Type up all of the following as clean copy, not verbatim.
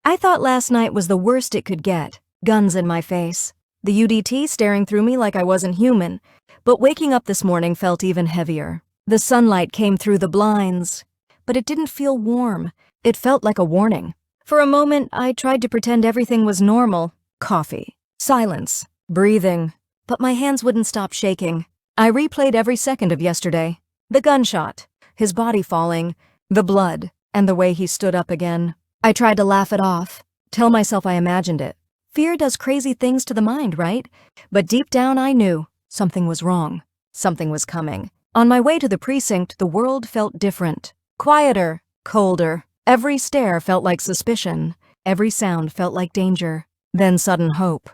I thought last night was the worst it could get. Guns in my face. The UDT staring through me like I wasn't human. But waking up this morning felt even heavier. The sunlight came through the blinds, but it didn't feel warm. It felt like a warning. For a moment, I tried to pretend everything was normal. Coffee. Silence. Breathing. But my hands wouldn't stop shaking. I replayed every second of yesterday. The gunshot. His body falling. The blood. And the way he stood up again. I tried to laugh it off. Tell myself I imagined it. Fear does crazy things to the mind, right? But deep down I knew something was wrong. Something was coming. On my way to the precinct, the world felt different. Quieter. Colder. Every stare felt like suspicion. Every sound felt like danger. Then sudden hope.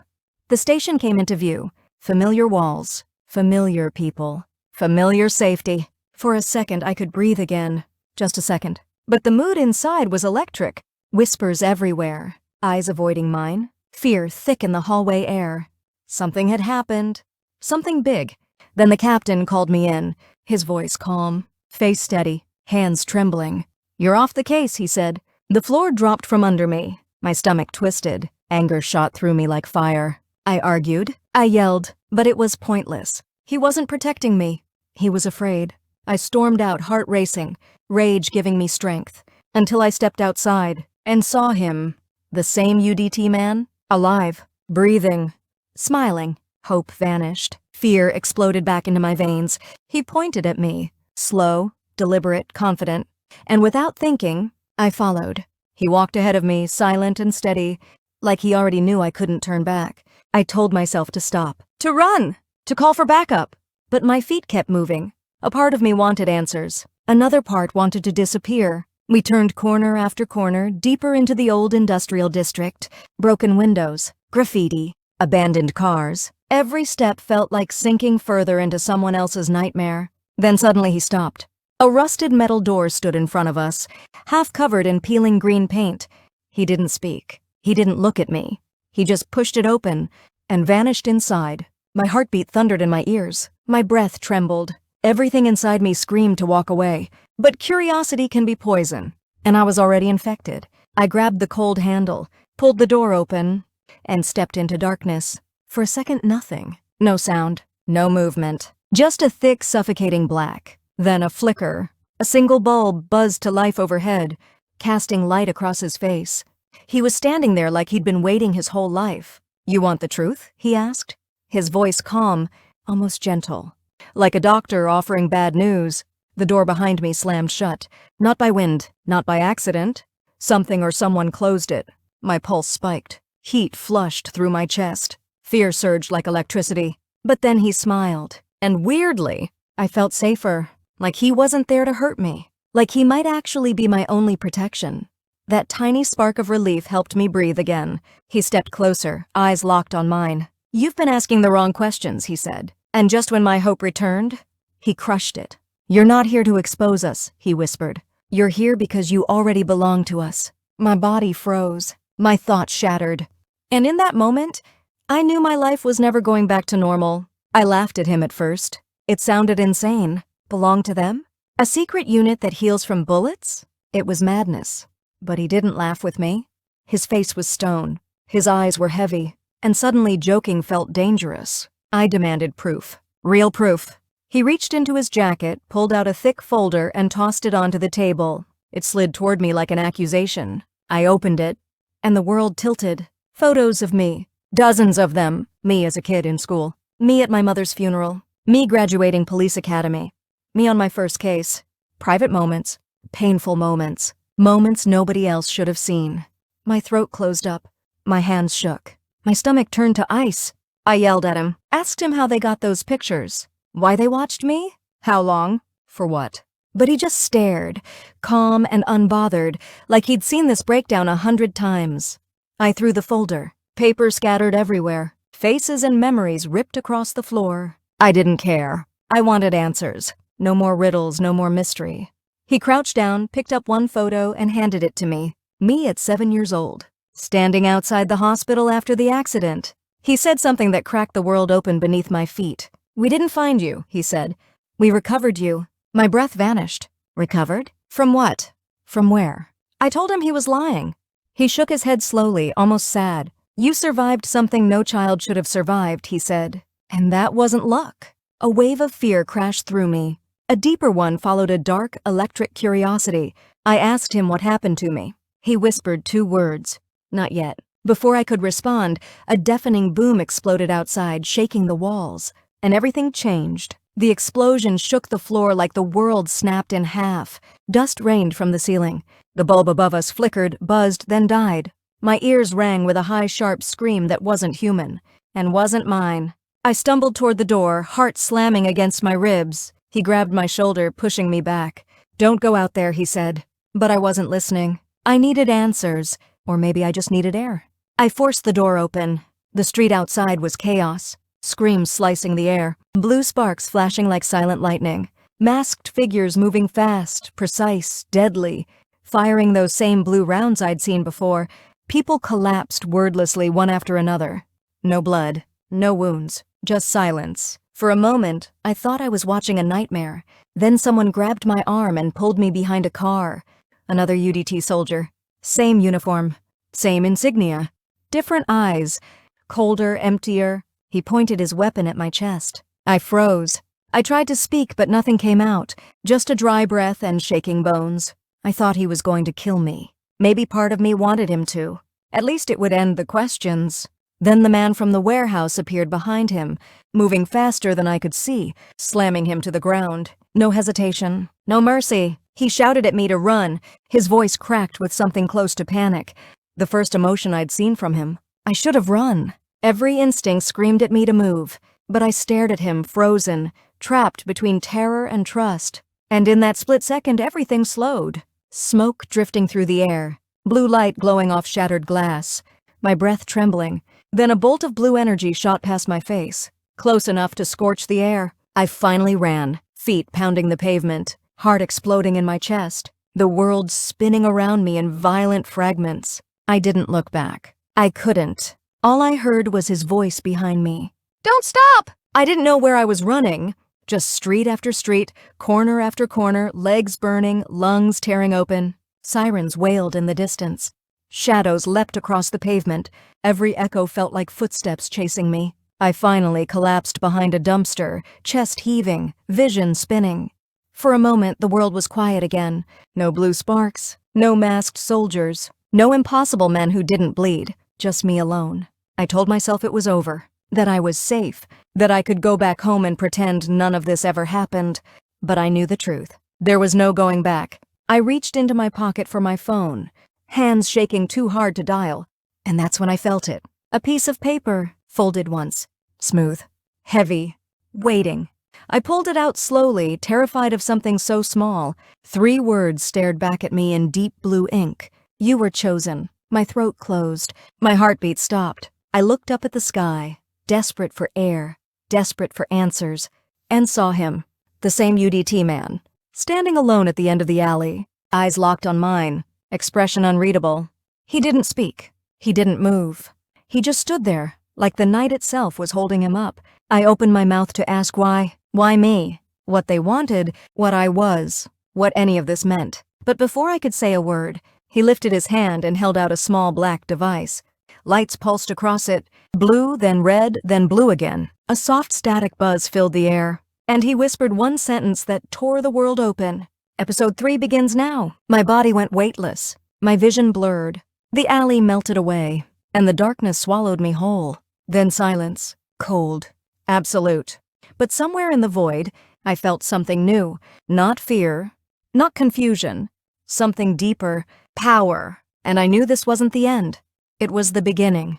The station came into view. Familiar walls. Familiar people. Familiar safety. For a second I could breathe again. Just a second. But the mood inside was electric. Whispers everywhere. Eyes avoiding mine. Fear thick in the hallway air. Something had happened. Something big. Then the captain called me in. His voice calm. Face steady. Hands trembling. "You're off the case," he said. The floor dropped from under me. My stomach twisted. Anger shot through me like fire. I argued. I yelled. But it was pointless. He wasn't protecting me. He was afraid. I stormed out, heart racing. Rage giving me strength. Until I stepped outside and saw him. The same UDT man. Alive. Breathing. Smiling. Hope vanished. Fear exploded back into my veins. He pointed at me. Slow, deliberate, confident. And without thinking, I followed. He walked ahead of me, silent and steady, like he already knew I couldn't turn back. I told myself to stop, to run, to call for backup. But my feet kept moving. A part of me wanted answers. Another part wanted to disappear. We turned corner after corner, deeper into the old industrial district. Broken windows, graffiti, abandoned cars. Every step felt like sinking further into someone else's nightmare. Then suddenly he stopped. A rusted metal door stood in front of us, half covered in peeling green paint. He didn't speak. He didn't look at me. He just pushed it open and vanished inside. My heartbeat thundered in my ears. My breath trembled. Everything inside me screamed to walk away. But curiosity can be poison, and I was already infected. I grabbed the cold handle, pulled the door open, and stepped into darkness. For a second, nothing. No sound, no movement. Just a thick, suffocating black. Then a flicker. A single bulb buzzed to life overhead, casting light across his face. He was standing there like he'd been waiting his whole life. "You want the truth?" he asked. His voice calm, almost gentle. Like a doctor offering bad news. The door behind me slammed shut. Not by wind, not by accident. Something or someone closed it. My pulse spiked. Heat flushed through my chest. Fear surged like electricity. But then he smiled. And weirdly, I felt safer. Like he wasn't there to hurt me. Like he might actually be my only protection. That tiny spark of relief helped me breathe again. He stepped closer, eyes locked on mine. "You've been asking the wrong questions," he said. And just when my hope returned, he crushed it. "You're not here to expose us," he whispered. "You're here because you already belong to us." My body froze. My thoughts shattered. And in that moment, I knew my life was never going back to normal. I laughed at him at first. It sounded insane. Belong to them? A secret unit that heals from bullets? It was madness. But he didn't laugh with me. His face was stone. His eyes were heavy. And suddenly joking felt dangerous. I demanded proof. Real proof. He reached into his jacket, pulled out a thick folder, and tossed it onto the table. It slid toward me like an accusation. I opened it, and the world tilted. Photos of me. Dozens of them. Me as a kid in school. Me at my mother's funeral. Me graduating police academy. Me on my first case. Private moments. Painful moments. Moments nobody else should have seen. My throat closed up. My hands shook. My stomach turned to ice. I yelled at him. Asked him how they got those pictures. Why they watched me? How long? For what? But he just stared, calm and unbothered, like he'd seen this breakdown 100 times. I threw the folder. Paper scattered everywhere. Faces and memories ripped across the floor. I didn't care. I wanted answers. No more riddles, no more mystery. He crouched down, picked up one photo, and handed it to me. Me at 7 years old. Standing outside the hospital after the accident. He said something that cracked the world open beneath my feet. "We didn't find you," he said. "We recovered you." My breath vanished. Recovered? From what? From where? I told him he was lying. He shook his head slowly, almost sad. "You survived something no child should have survived," he said. And that wasn't luck. A wave of fear crashed through me. A deeper one followed a dark, electric curiosity. I asked him what happened to me. He whispered 2 words. "Not yet." Before I could respond, a deafening boom exploded outside, shaking the walls. And everything changed. The explosion shook the floor like the world snapped in half. Dust rained from the ceiling. The bulb above us flickered, buzzed, then died. My ears rang with a high, sharp scream that wasn't human, and wasn't mine. I stumbled toward the door, heart slamming against my ribs. He grabbed my shoulder, pushing me back. "Don't go out there," he said. But I wasn't listening. I needed answers, or maybe I just needed air. I forced the door open. The street outside was chaos. Screams slicing the air, blue sparks flashing like silent lightning, masked figures moving fast, precise, deadly, firing those same blue rounds I'd seen before. People collapsed wordlessly one after another. No blood, no wounds, just silence. For a moment, I thought I was watching a nightmare. Then someone grabbed my arm and pulled me behind a car. Another UDT soldier. Same uniform, same insignia. Different eyes, colder, emptier. He pointed his weapon at my chest. I froze. I tried to speak, but nothing came out, just a dry breath and shaking bones. I thought he was going to kill me. Maybe part of me wanted him to. At least it would end the questions. Then the man from the warehouse appeared behind him, moving faster than I could see, slamming him to the ground. No hesitation, no mercy. He shouted at me to run. His voice cracked with something close to panic. The first emotion I'd seen from him. I should have run. Every instinct screamed at me to move, but I stared at him, frozen, trapped between terror and trust. And in that split second, everything slowed. Smoke drifting through the air, blue light glowing off shattered glass, my breath trembling. Then a bolt of blue energy shot past my face, close enough to scorch the air. I finally ran, feet pounding the pavement, heart exploding in my chest, the world spinning around me in violent fragments. I didn't look back. I couldn't. All I heard was his voice behind me. "Don't stop!" I didn't know where I was running. Just street after street, corner after corner, legs burning, lungs tearing open. Sirens wailed in the distance. Shadows leapt across the pavement. Every echo felt like footsteps chasing me. I finally collapsed behind a dumpster, chest heaving, vision spinning. For a moment, the world was quiet again. No blue sparks, no masked soldiers, no impossible men who didn't bleed, just me alone. I told myself it was over, that I was safe, that I could go back home and pretend none of this ever happened. But I knew the truth. There was no going back. I reached into my pocket for my phone, hands shaking too hard to dial, and that's when I felt it. A piece of paper, folded once, smooth, heavy, waiting. I pulled it out slowly, terrified of something so small. 3 words stared back at me in deep blue ink. "You were chosen." My throat closed. My heartbeat stopped. I looked up at the sky, desperate for air, desperate for answers, and saw him, the same UDT man, standing alone at the end of the alley, eyes locked on mine, expression unreadable. He didn't speak. He didn't move. He just stood there, like the night itself was holding him up. I opened my mouth to ask why me, what they wanted, what I was, what any of this meant. But before I could say a word, he lifted his hand and held out a small black device. Lights pulsed across it, blue, then red, then blue again. A soft static buzz filled the air, and he whispered one sentence that tore the world open. "Episode 3 begins now." My body went weightless, my vision blurred. The alley melted away, and the darkness swallowed me whole. Then silence, cold, absolute. But somewhere in the void, I felt something new. Not fear, not confusion, something deeper, power. And I knew this wasn't the end. It was the beginning.